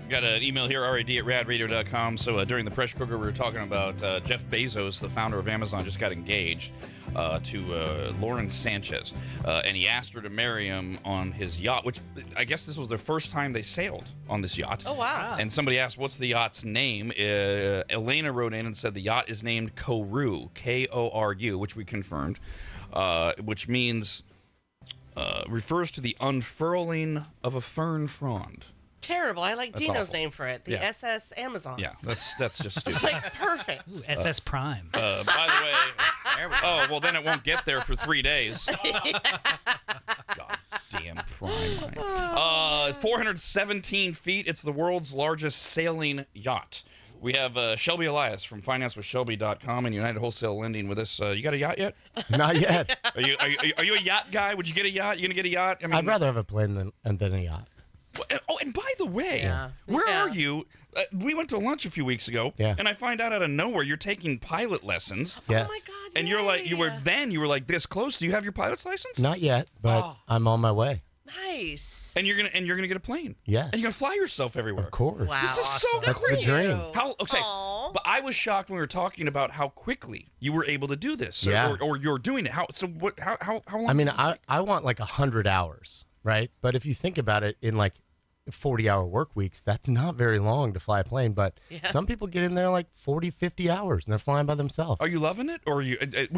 Got an email here, rad@radradio.com. So during the pressure cooker, we were talking about Jeff Bezos, the founder of Amazon, just got engaged to Lauren Sanchez. And he asked her to marry him on his yacht, which I guess this was the first time they sailed on this yacht. Oh, wow. And somebody asked, what's the yacht's name? Elena wrote in and said the yacht is named Koru, K-O-R-U, which we confirmed, which means, refers to the unfurling of a fern frond. Terrible. I like That's Dino's awful. name for it. The Yeah. SS Amazon. Yeah, that's just It's stupid. like perfect. Ooh, SS Prime. By the way, oh, well, then it won't get there for 3 days. God damn prime. 417 feet. It's the world's largest sailing yacht. We have Shelby Elias from financewithshelby.com and United Wholesale Lending with us. You got a yacht yet? Not yet. Are you a yacht guy? Would you get a yacht? You gonna get a yacht? I mean, I'd rather have a plane than a yacht. Oh, and by the way, Yeah. where Yeah. are you? We went to lunch a few weeks ago, Yeah. and I find out of nowhere you're taking pilot lessons. Yes. Oh, my God. And you're like, yay. you were like this close. Do you have your pilot's license? Not yet, but Oh. I'm on my way. Nice. And you're gonna get a plane. Yes. And you're gonna fly yourself everywhere. Of course. Wow. This is so awesome. That's cool. the dream. How okay? Aw. But I was shocked when we were talking about how quickly you were able to do this, Yeah. or you're doing it. How long? I mean, does this take? I want like 100 hours, right? But if you think about it in like 40-hour work weeks, that's not very long to fly a plane. But Yeah. some people get in there like 40, 50 hours and they're flying by themselves. Are you loving it, or were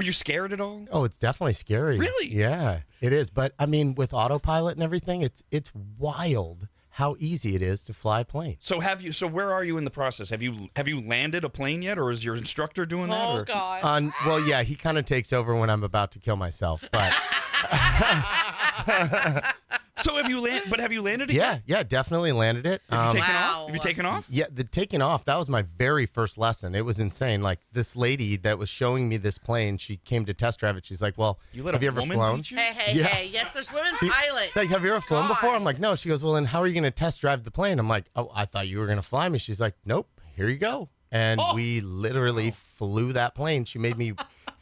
you scared at all? Oh, it's definitely scary. Really? Yeah, it is. But I mean, with autopilot and everything, it's wild how easy it is to fly a plane. So So where are you in the process? Have you landed a plane yet, or is your instructor doing that? Oh, Or? God. Well, yeah, he kind of takes over when I'm about to kill myself. But So have you landed it? yet? yeah, definitely landed it. Have you taken Wow. off? Have you taken off? Yeah, the taking off, that was my very first lesson. It was insane. Like, this lady that was showing me this plane, she came to test drive it. She's like, well, You let have a you ever woman flown? teach you? Hey, Yeah. hey. Yes, there's women pilots. Like, have you ever flown God. before? I'm like, no. She goes, well, then how are you going to test drive the plane? I'm like, oh, I thought you were going to fly me. She's like, nope, here you go. And we literally flew that plane. She made me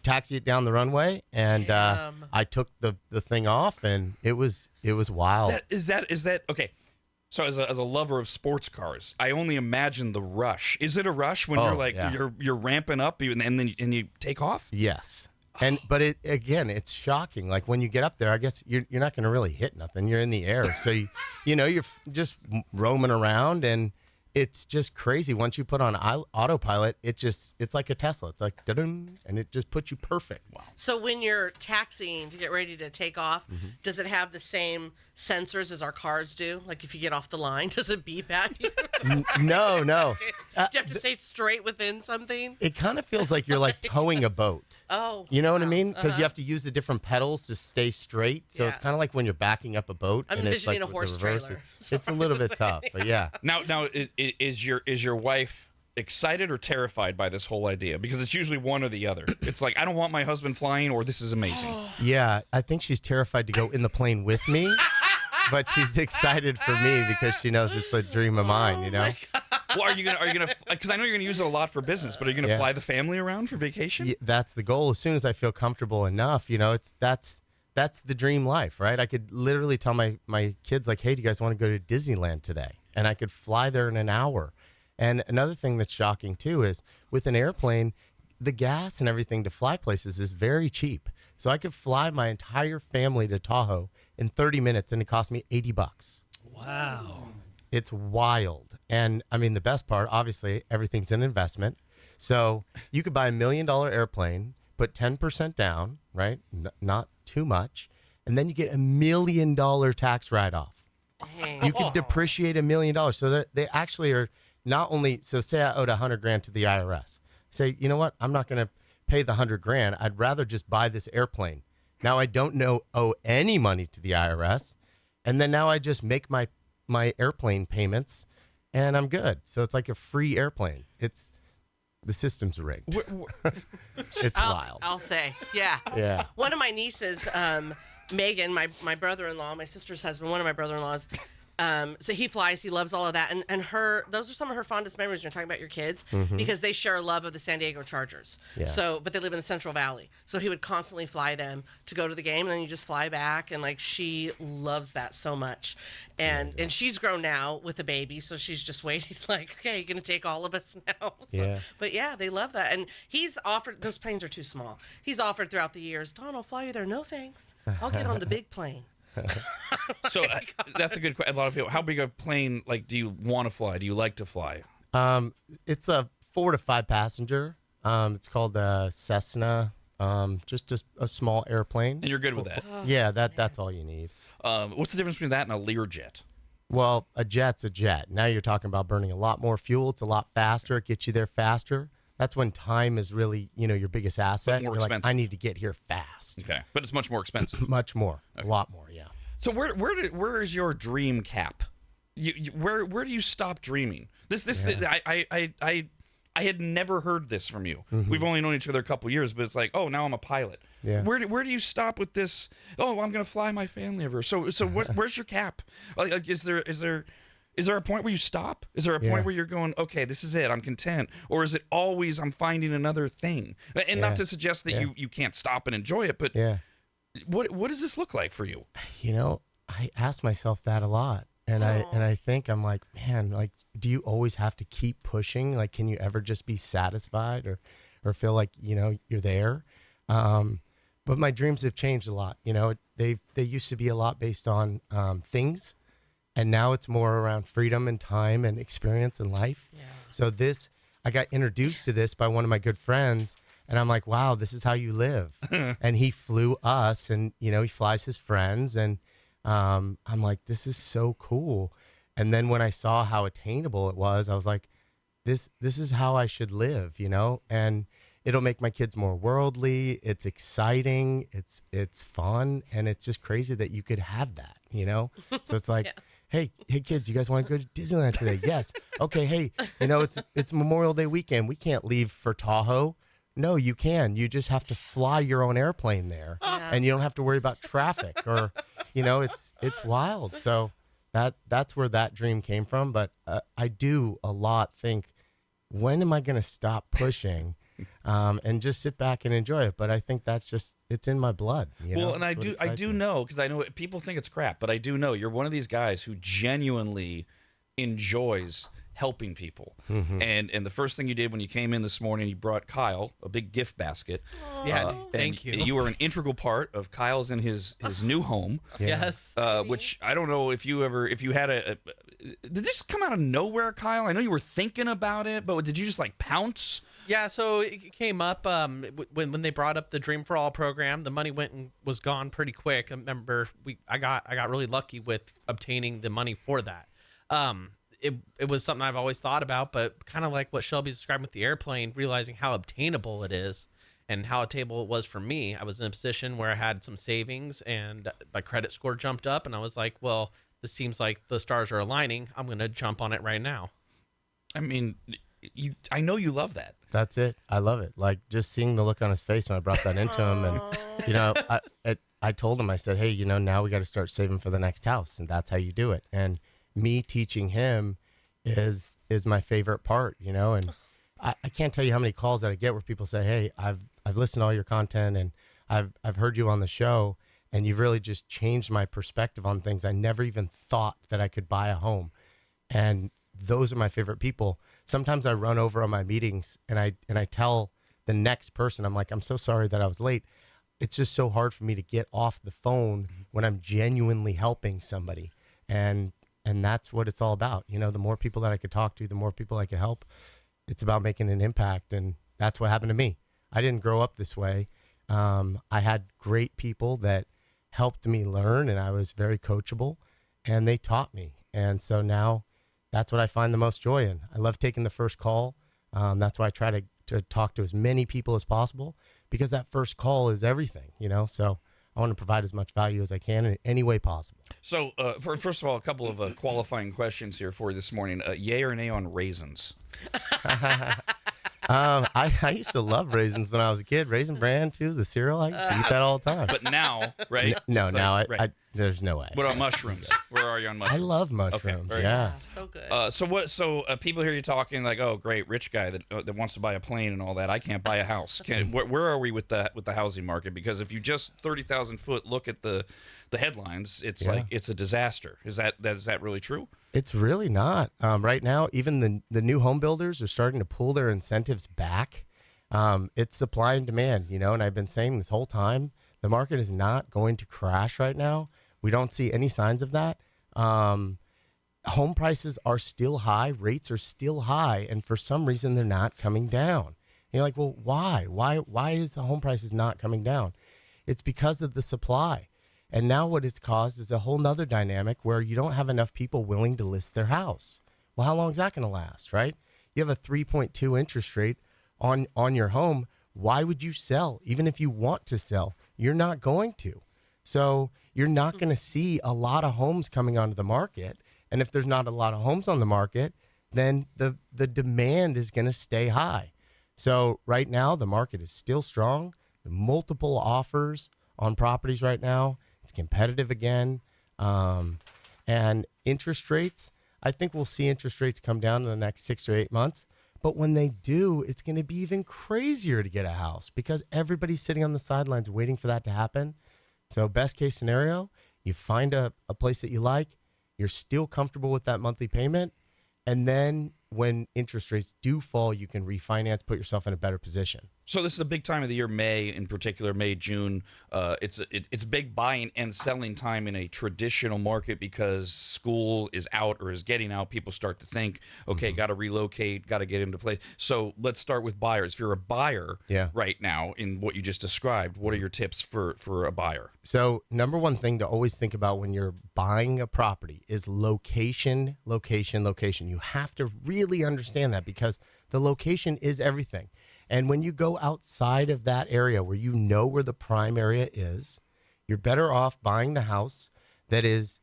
taxi it down the runway, and I took the thing off, and it was wild. Is that okay? So as a lover of sports cars, I only imagine the rush. Is it a rush when Oh, you're like yeah. you're ramping up and then you take off? Yes. And but it's shocking. Like when you get up there, I guess you're not going to really hit nothing. You're in the air, so you're just roaming around, and it's just crazy. Once you put on autopilot, it's like a Tesla. It's like da-dum, and it just puts you perfect. Wow. So when you're taxiing to get ready to take off, does it have the same sensors as our cars do? Like if you get off the line, does it beep at you? No. Do you have to stay straight within something? It kind of feels like you're like towing a boat. Oh. You know what I mean? Because you have to use the different pedals to stay straight. So Yeah. it's kind of like when you're backing up a boat. I'm and it's like envisioning a with horse the reverse. trailer. It's a little bit tough, but yeah. Now is your wife excited or terrified by this whole idea? Because it's usually one or the other. It's like I don't want my husband flying, or this is amazing. Yeah, I think she's terrified to go in the plane with me, but she's excited for me because she knows it's a dream of mine, you know? Well, are you gonna? Because I know you're gonna use it a lot for business, but are you gonna Yeah. fly the family around for vacation? Yeah, that's the goal. As soon as I feel comfortable enough, that's the dream life, right? I could literally tell my kids, like, hey, do you guys want to go to Disneyland today? And I could fly there in an hour. And another thing that's shocking, too, is with an airplane, the gas and everything to fly places is very cheap. So I could fly my entire family to Tahoe in 30 minutes, and it cost me $80. Wow. It's wild. And, I mean, the best part, obviously, everything's an investment. So you could buy $1 million airplane, put 10% down, right? Not too much. And then you get $1 million tax write-off. Dang. You could depreciate $1 million. So that they actually are not only, so say I owed $100,000 to the IRS. Say, you know what? I'm not going to pay the $100,000. I'd rather just buy this airplane. Now I don't owe any money to the IRS. And then now I just make my airplane payments and I'm good. So it's like a free airplane. The system's rigged. It's wild. I'll say. Yeah. Yeah. One of my nieces, Megan, my brother-in-law, my sister's husband, one of my brother-in-laws, So he flies. He loves all of that. And those are some of her fondest memories when you're talking about your kids, because they share a love of the San Diego Chargers. Yeah. So, but they live in the Central Valley. So he would constantly fly them to go to the game, and then you just fly back. And like, she loves that so much. And she's grown now with a baby. So she's just waiting like, okay, you're going to take all of us now. So, Yeah. But yeah, they love that. And he's offered, those planes are too small. He's offered throughout the years, Don, I'll fly you there. No, thanks. I'll get on the big plane. So that's a good question. A lot of people, how big a plane, like, do you want to fly? Do you like to fly? It's a 4 to 5 passenger. It's called a Cessna. Just a small airplane. And you're good with that. Yeah, that's all you need. What's the difference between that and a Learjet? Well, a jet's a jet. Now you're talking about burning a lot more fuel. It's a lot faster. It gets you there faster. That's when time is really, your biggest asset. more You're like, expensive. I need to get here fast. Okay, but it's much more expensive. Much more. A lot more, yeah. So where is your dream cap? Where do you stop dreaming? I had never heard this from you. We've only known each other a couple years, but it's like, oh, now I'm a pilot. Yeah. Where do you stop with this? Oh, I'm gonna fly my family over. So where's your cap? Like, is there a point where you stop? Is there a point where you're going, okay, this is it, I'm content? Or is it always I'm finding another thing? And not to suggest that you can't stop and enjoy it, but what does this look like for you? I ask myself that a lot. And I think I'm like, man, like, do you always have to keep pushing? Like, can you ever just be satisfied or feel like, you're there? But my dreams have changed a lot. They used to be a lot based on things. And now it's more around freedom and time and experience in life. Yeah. So I got introduced to this by one of my good friends, and I'm like, wow, this is how you live. And he flew us, and, he flies his friends. And I'm like, this is so cool. And then when I saw how attainable it was, I was like, this is how I should live, and it'll make my kids more worldly. It's exciting. It's fun. And it's just crazy that you could have that, So it's like, Hey kids, you guys want to go to Disneyland today? Yes. Okay. Hey, it's Memorial Day weekend. We can't leave for Tahoe. No, you can. You just have to fly your own airplane there, and you don't have to worry about traffic or, it's wild. So that's where that dream came from. But I do a lot think, when am I going to stop pushing, and just sit back and enjoy it? But I think that's just, it's in my blood. Well, and I do know, because I know people think it's crap, but I do know you're one of these guys who genuinely enjoys helping people. And the first thing you did when you came in this morning, you brought Kyle a big gift basket. Yeah, thank you. You were an integral part of Kyle's in his new home. Yes. Which I don't know if you had did this come out of nowhere, Kyle? I know you were thinking about it, but did you just like pounce? Yeah, so it came up when they brought up the Dream for All program. The money went and was gone pretty quick. I remember I got really lucky with obtaining the money for that. It was something I've always thought about, but kind of like what Shelby's describing with the airplane, realizing how obtainable it is and how attainable it was for me. I was in a position where I had some savings and my credit score jumped up, and I was like, well, this seems like the stars are aligning. I'm going to jump on it right now. I mean, I know you love that. That's it. I love it. Like, just seeing the look on his face when I brought that into him. And, I told him, I said, hey, now we got to start saving for the next house. And that's how you do it. And me teaching him is my favorite part, and I can't tell you how many calls that I get where people say, hey, I've listened to all your content, and I've heard you on the show, and you've really just changed my perspective on things. I never even thought that I could buy a home. And those are my favorite people. Sometimes I run over on my meetings, and I tell the next person, I'm like, I'm so sorry that I was late. It's just so hard for me to get off the phone when I'm genuinely helping somebody. And that's what it's all about. The more people that I could talk to, the more people I could help. It's about making an impact. And that's what happened to me. I didn't grow up this way. I had great people that helped me learn, and I was very coachable, and they taught me. And so now that's what I find the most joy in. I love taking the first call. That's why I try to talk to as many people as possible, because that first call is everything, So I want to provide as much value as I can in any way possible. So, first of all, a couple of qualifying questions here for you this morning. Yay or nay on raisins? I used to love raisins when I was a kid. Raisin Bran too, the cereal. I used to eat that all the time. But now, right? No, It's now like, right. there's no way. What about mushrooms? Where are you on I mushrooms? love mushrooms. very yeah. So good. So people hear you talking like, oh, great, rich guy that wants to buy a plane and all that. I can't buy a house. Where are we with the housing market? Because if you just 30,000 foot look at the headlines, it's like it's a disaster. Is that really true? It's really not. Right now, even the new home builders are starting to pull their incentives back. It's supply and demand, and I've been saying this whole time, the market is not going to crash right now. We don't see any signs of that. Home prices are still high, rates are still high, and for some reason they're not coming down. And you're like, well, why? Why is the home prices not coming down? It's because of the supply. And now what it's caused is a whole nother dynamic where you don't have enough people willing to list their house. Well, how long is that going to last, right? You have a 3.2 interest rate on your home. Why would you sell? Even if you want to sell, you're not going to. So you're not going to see a lot of homes coming onto the market. And if there's not a lot of homes on the market, then the demand is going to stay high. So right now, the market is still strong. Multiple offers on properties right now. It's competitive again. And interest rates, I think we'll see interest rates come down in the next 6 or 8 months. But when they do, it's going to be even crazier to get a house because everybody's sitting on the sidelines waiting for that to happen. So best case scenario, you find a place that you like, you're still comfortable with that monthly payment, and then when interest rates do fall, you can refinance, put yourself in a better position. So this is a big time of the year, May in particular, May, June. It's big buying and selling time in a traditional market because school is out or is getting out. People start to think, okay, got to relocate, got to get into place. So let's start with buyers. If you're a buyer right now in what you just described, what are your tips for a buyer? So number one thing to always think about when you're buying a property is location, location, location. You have to really understand that because the location is everything. And when you go outside of that area where you know where the prime area is, you're better off buying the house that is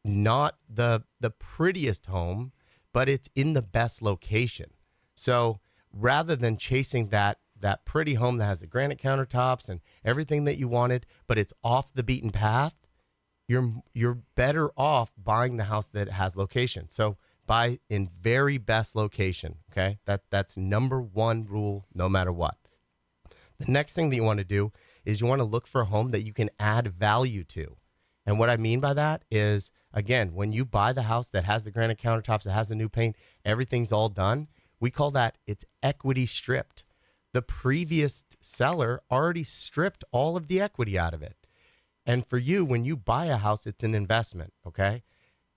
not the prettiest home, but it's in the best location. So rather than chasing that pretty home that has the granite countertops and everything that you wanted, but it's off the beaten path, you're better off buying the house that has location. So buy in very best location, okay? That's number one rule no matter what. The next thing that you want to do is you want to look for a home that you can add value to. And what I mean by that is, again, when you buy the house that has the granite countertops, that has the new paint, everything's all done, we call that it's equity stripped. The previous seller already stripped all of the equity out of it. And for you, when you buy a house, it's an investment, okay?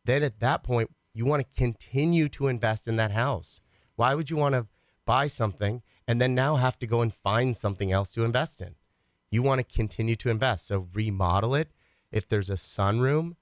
Then at that point, you want to continue to invest in that house. Why would you want to buy something and then now have to go and find something else to invest in? You want to continue to invest. So remodel it. If there's a sunroom,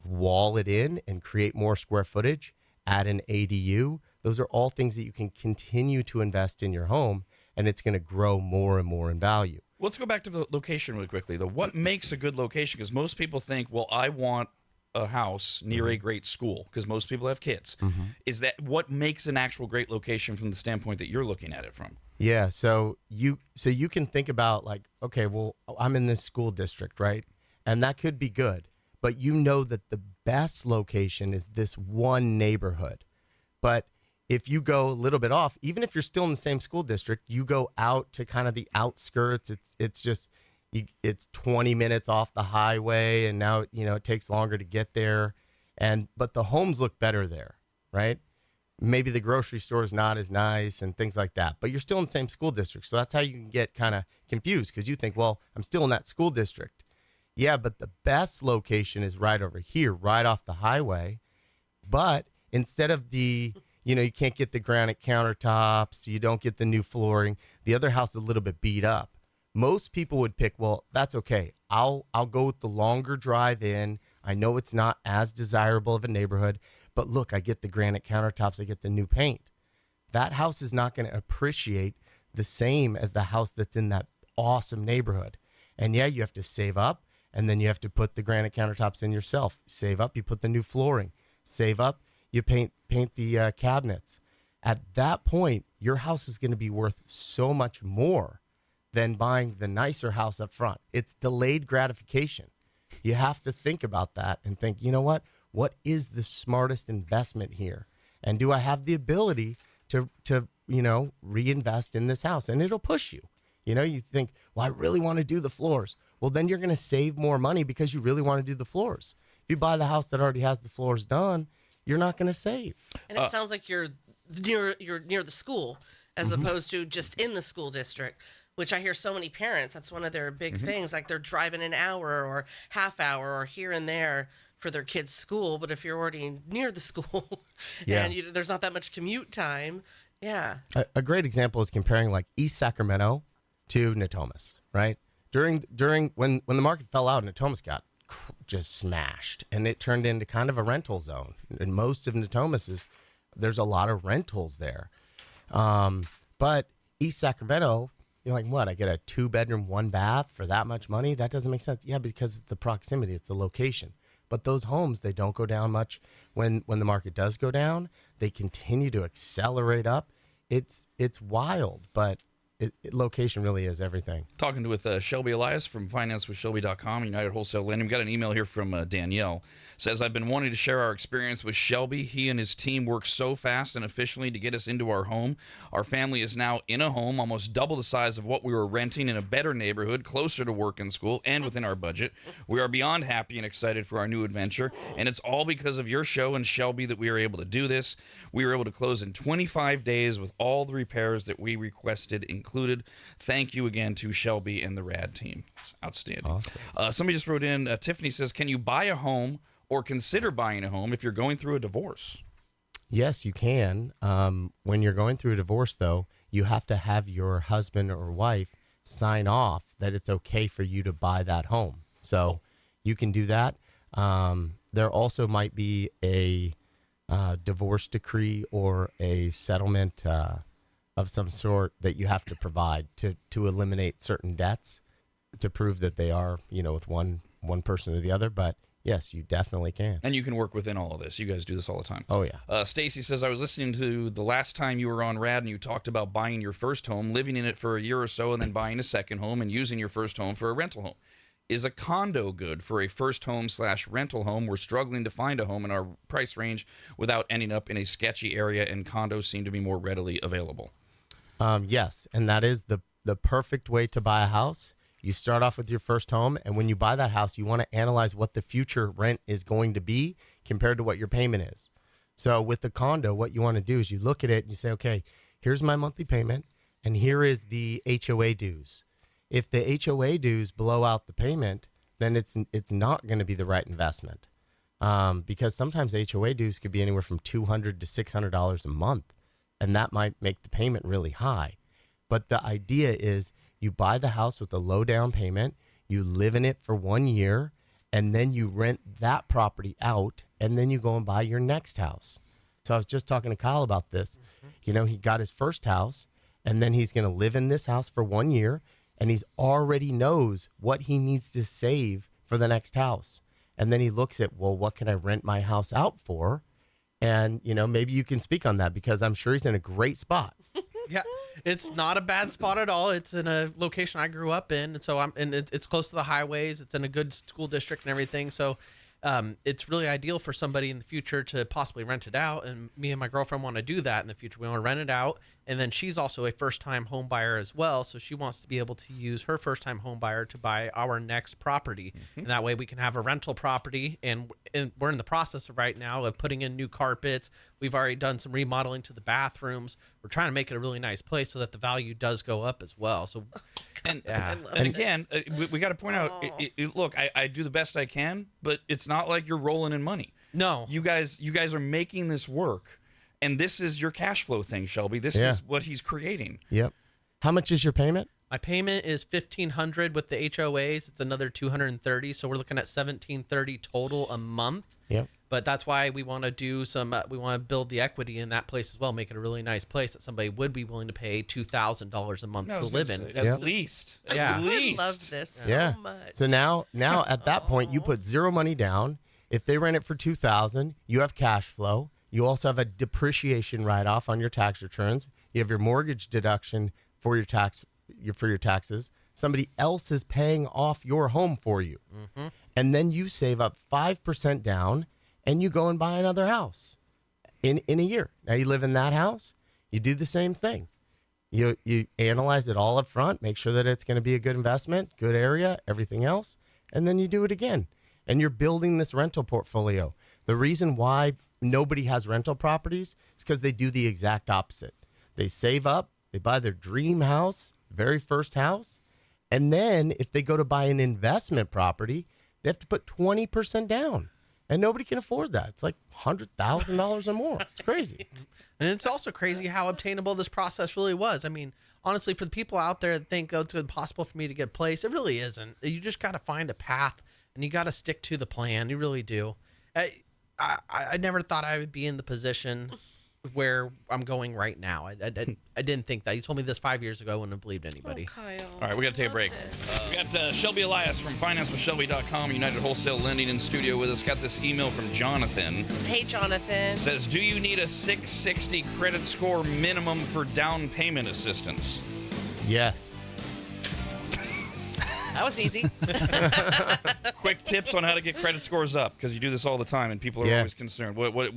wall it in and create more square footage, add an ADU. Those are all things that you can continue to invest in your home, and it's going to grow more and more in value. Let's go back to the location really quickly, though. What makes a good location? Because most people think, well, I want a house near a great school because most people have kids. Is that what makes an actual great location from the standpoint that you're looking at it from? Yeah, so you can think about like, okay, well, I'm in this school district, right? And that could be good, but you know that the best location is this one neighborhood. But if you go a little bit off, even if you're still in the same school district, you go out to kind of the outskirts, it's 20 minutes off the highway, and now it takes longer to get there, but the homes look better there, right? Maybe the grocery store is not as nice and things like that, but you're still in the same school district, so that's how you can get kind of confused because you think, well, I'm still in that school district. Yeah, but the best location is right over here, right off the highway, but instead of you can't get the granite countertops, you don't get the new flooring, the other house is a little bit beat up. Most people would pick, well, that's okay. I'll go with the longer drive in. I know it's not as desirable of a neighborhood, but look, I get the granite countertops, I get the new paint. That house is not going to appreciate the same as the house that's in that awesome neighborhood. And yeah, you have to save up, and then you have to put the granite countertops in yourself. Save up, you put the new flooring. Save up, you paint the cabinets. At that point, your house is going to be worth so much more than buying the nicer house up front. It's delayed gratification. you have to think about that and think, you know what is the smartest investment here? And do I have the ability to reinvest in this house? And it'll push you. You think, well, I really want to do the floors. Well, then you're going to save more money because you really want to do the floors. If you buy the house that already has the floors done, you're not going to save. And it sounds like you're near the school as opposed to just in the school district, which I hear so many parents, that's one of their big things. Like they're driving an hour or half hour or here and there for their kids' school. But if you're already near the school and there's not that much commute time, A great example is comparing like East Sacramento to Natomas, right? During when the market fell out, Natomas got just smashed, and it turned into kind of a rental zone. And most of Natomas there's a lot of rentals there. But East Sacramento, you're like, what? I get a 2-bedroom, 1-bath for that much money? That doesn't make sense. Yeah, because it's the proximity, it's the location. But those homes, they don't go down much when the market does go down. They continue to accelerate up. It's wild, but location really is everything. Talking with Shelby Elias from financewithshelby.com, United Wholesale Lending. We got an email here from Danielle. Says, I've been wanting to share our experience with Shelby. He and his team work so fast and efficiently to get us into our home. Our family is now in a home almost double the size of what we were renting in a better neighborhood, closer to work and school, and within our budget. We are beyond happy and excited for our new adventure, and it's all because of your show and Shelby that we are able to do this. We were able to close in 25 days with all the repairs that we requested included. Thank you again to Shelby and the RAD team. It's outstanding. Awesome. Somebody just wrote in, Tiffany says, can you buy a home or consider buying a home if you're going through a divorce? Yes, you can. When you're going through a divorce, though, you have to have your husband or wife sign off that it's okay for you to buy that home. So you can do that. There also might be a divorce decree or a settlement of some sort that you have to provide to eliminate certain debts to prove that they are, with one person or the other. But yes, you definitely can. And you can work within all of this. You guys do this all the time. Oh, yeah. Stacy says, I was listening to the last time you were on RAD and you talked about buying your first home, living in it for a year or so, and then buying a second home and using your first home for a rental home. Is a condo good for a first home/rental home? We're struggling to find a home in our price range without ending up in a sketchy area, and condos seem to be more readily available. Yes, and that is the perfect way to buy a house. You start off with your first home, and when you buy that house, you want to analyze what the future rent is going to be compared to what your payment is. So with the condo, what you want to do is you look at it and you say, okay, here's my monthly payment, and here is the HOA dues. If the HOA dues blow out the payment, then it's not going to be the right investment, because sometimes HOA dues could be anywhere from $200 to $600 a month, and that might make the payment really high. But the idea is you buy the house with a low down payment, you live in it for 1 year, and then you rent that property out, and then you go and buy your next house. So I was just talking to Kyle about this. He got his first house, and then he's going to live in this house for 1 year, and he's already knows what he needs to save for the next house. And then he looks at, well, what can I rent my house out for? And, maybe you can speak on that, because I'm sure he's in a great spot. Yeah, it's not a bad spot at all. It's in a location I grew up in, and so it's close to the highways. It's in a good school district and everything. So it's really ideal for somebody in the future to possibly rent it out. And me and my girlfriend want to do that in the future. We want to rent it out. And then she's also a first-time home buyer as well. So she wants to be able to use her first-time home buyer to buy our next property. And that way we can have a rental property. And we're in the process right now of putting in new carpets. We've already done some remodeling to the bathrooms. We're trying to make it a really nice place so that the value does go up as well. So, And and again, we got to point out, look, I do the best I can, but it's not like you're rolling in money. no. You guys are making this work, and this is your cash flow thing, Shelby. This is what he's creating. Yep. How much is your payment? My payment is $1,500 with the HOAs. It's another $230, so we're looking at $1,730 total a month. Yep. But that's why we want to do some. We want to build the equity in that place as well, make it a really nice place that somebody would be willing to pay $2,000 a month to live in. At least. Yeah. At least. I love this so much. So now at that point, you put zero money down. If they rent it for $2,000, you have cash flow. You also have a depreciation write-off on your tax returns. You have your mortgage deduction for your taxes. Somebody else is paying off your home for you. and then you save up 5% down, and you go and buy another house in a year. Now you live in that house, you do the same thing. You analyze it all up front, make sure that it's going to be a good investment, good area, everything else, and then you do it again. And you're building this rental portfolio. The reason why nobody has rental properties is because they do the exact opposite. They save up, they buy their dream house, very first house, and then if they go to buy an investment property, they have to put 20% down. And nobody can afford that. It's like $100,000 or more. It's crazy. And it's also crazy how obtainable this process really was. I mean, honestly, for the people out there that think, oh, it's impossible for me to get a place, it really isn't. You just got to find a path, and you got to stick to the plan. You really do. I never thought I would be in the position where I'm going right now. I didn't think that. You told me this 5 years ago. I wouldn't have believed anybody. Oh, Kyle. All right, we got to take a break. We got Shelby Elias from financewithshelby.com, United Wholesale Lending in studio with us. Got this email from Jonathan. Hey, Jonathan. Says, do you need a 660 credit score minimum for down payment assistance? Yes. That was easy. Quick tips on how to get credit scores up, because you do this all the time and people are always concerned. What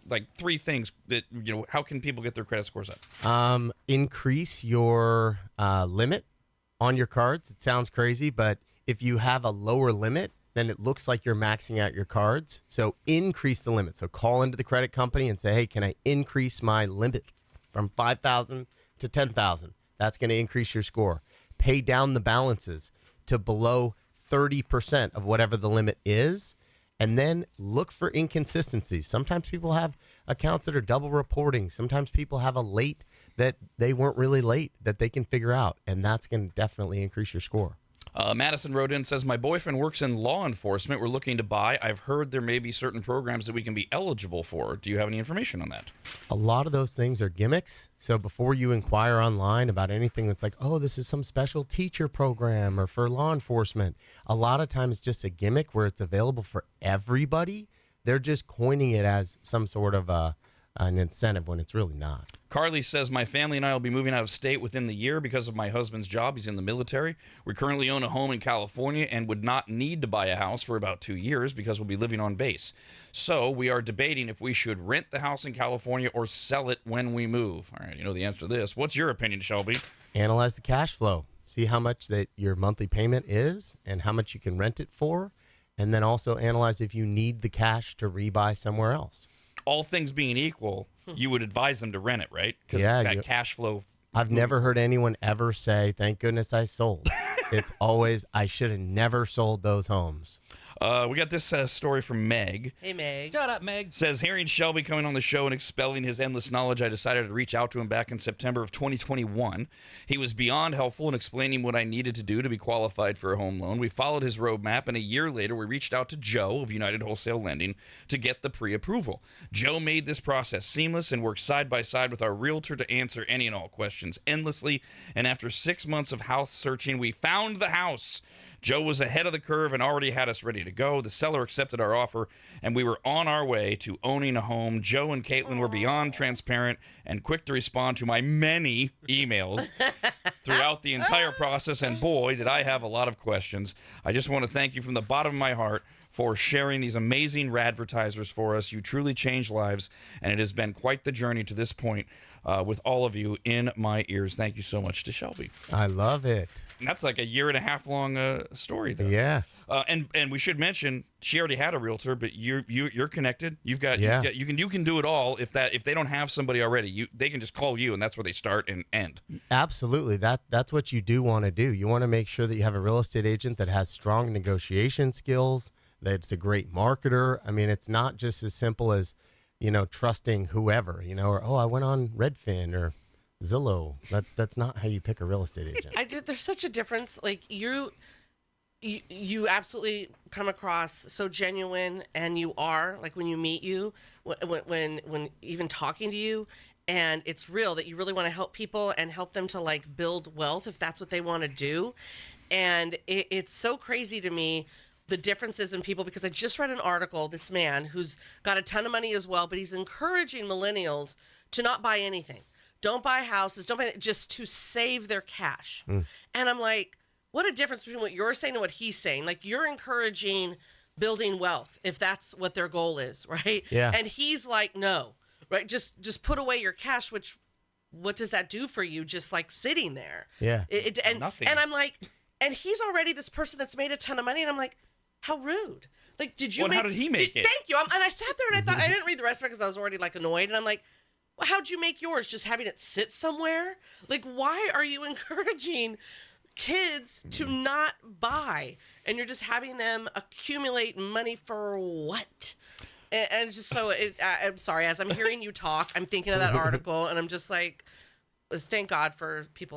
like 3 things that, how can people get their credit scores up? Increase your limit on your cards. It sounds crazy, but if you have a lower limit, then it looks like you're maxing out your cards. So increase the limit. So call into the credit company and say, hey, can I increase my limit from 5,000 to 10,000? That's going to increase your score. Pay down the balances to below 30% of whatever the limit is, and then look for inconsistencies. Sometimes people have accounts that are double reporting. Sometimes people have a late that they weren't really late that they can figure out, and that's going to definitely increase your score. Madison wrote in, says, my boyfriend works in law enforcement. We're looking to buy. I've heard there may be certain programs that we can be eligible for. Do you have any information on that? A lot of those things are gimmicks. So before you inquire online about anything that's like, oh, this is some special teacher program or for law enforcement, a lot of times it's just a gimmick where it's available for everybody. They're just coining it as some sort of an incentive when it's really not. Carly says, my family and I will be moving out of state within the year because of my husband's job. He's in the military. We currently own a home in California and would not need to buy a house for about 2 years because we'll be living on base. So we are debating if we should rent the house in California or sell it when we move. All right, you know the answer to this. What's your opinion, Shelby? Analyze the cash flow. See how much that your monthly payment is and how much you can rent it for. And then also analyze if you need the cash to rebuy somewhere else. All things being equal, you would advise them to rent it, right? Because that cash flow. I've never heard anyone ever say, thank goodness I sold. It's always, I should have never sold those homes. We got this story from Meg. Hey, Meg. Shut up, Meg. Says, hearing Shelby coming on the show and expelling his endless knowledge, I decided to reach out to him back in September of 2021. He was beyond helpful in explaining what I needed to do to be qualified for a home loan. We followed his roadmap, and a year later, we reached out to Joe of United Wholesale Lending to get the pre-approval. Joe made this process seamless and worked side by side with our realtor to answer any and all questions endlessly. And after 6 months of house searching, we found the house. Joe was ahead of the curve and already had us ready to go. The seller accepted our offer, and we were on our way to owning a home. Joe and Caitlin were beyond transparent and quick to respond to my many emails throughout the entire process, and boy, did I have a lot of questions. I just want to thank you from the bottom of my heart for sharing these amazing RADvertisers for us. You truly changed lives, and it has been quite the journey to this point with all of you in my ears. Thank you so much to Shelby. I love it. And that's like a 1.5 year long story, though. Yeah. And we should mention she already had a realtor, but you're connected. You can do it all. If they don't have somebody already, they can just call you, and that's where they start and end. Absolutely. That's what you do want to do. You want to make sure that you have a real estate agent that has strong negotiation skills, that's a great marketer. I mean, it's not just as simple as, trusting whoever, or, oh, I went on Redfin or Zillow. That's not how you pick a real estate agent. There's such a difference. Like you absolutely come across so genuine, and you are, like, when you meet you, when even talking to you, and it's real that you really want to help people and help them to, like, build wealth if that's what they want to do. And it's so crazy to me, the differences in people, because I just read an article, this man who's got a ton of money as well, but he's encouraging millennials to not buy anything. Don't buy houses, just to save their cash. And I'm like, what a difference between what you're saying and what he's saying. Like, you're encouraging building wealth if that's what their goal is, right? Yeah. And he's like, no, right? Just put away your cash, which what does that do for you? Just like sitting there. Yeah. And Nothing. And I'm like, and he's already this person that's made a ton of money. And I'm like, how rude. Like, did you Well, how did he make it? Thank you. And I sat there and I thought, I didn't read the rest of it because I was already like annoyed. And I'm like, well, how'd you make yours? Just having it sit somewhere? Like, why are you encouraging kids to not buy? And you're just having them accumulate money for what? And it's just so, I'm sorry, as I'm hearing you talk, I'm thinking of that article and I'm just like, thank God for people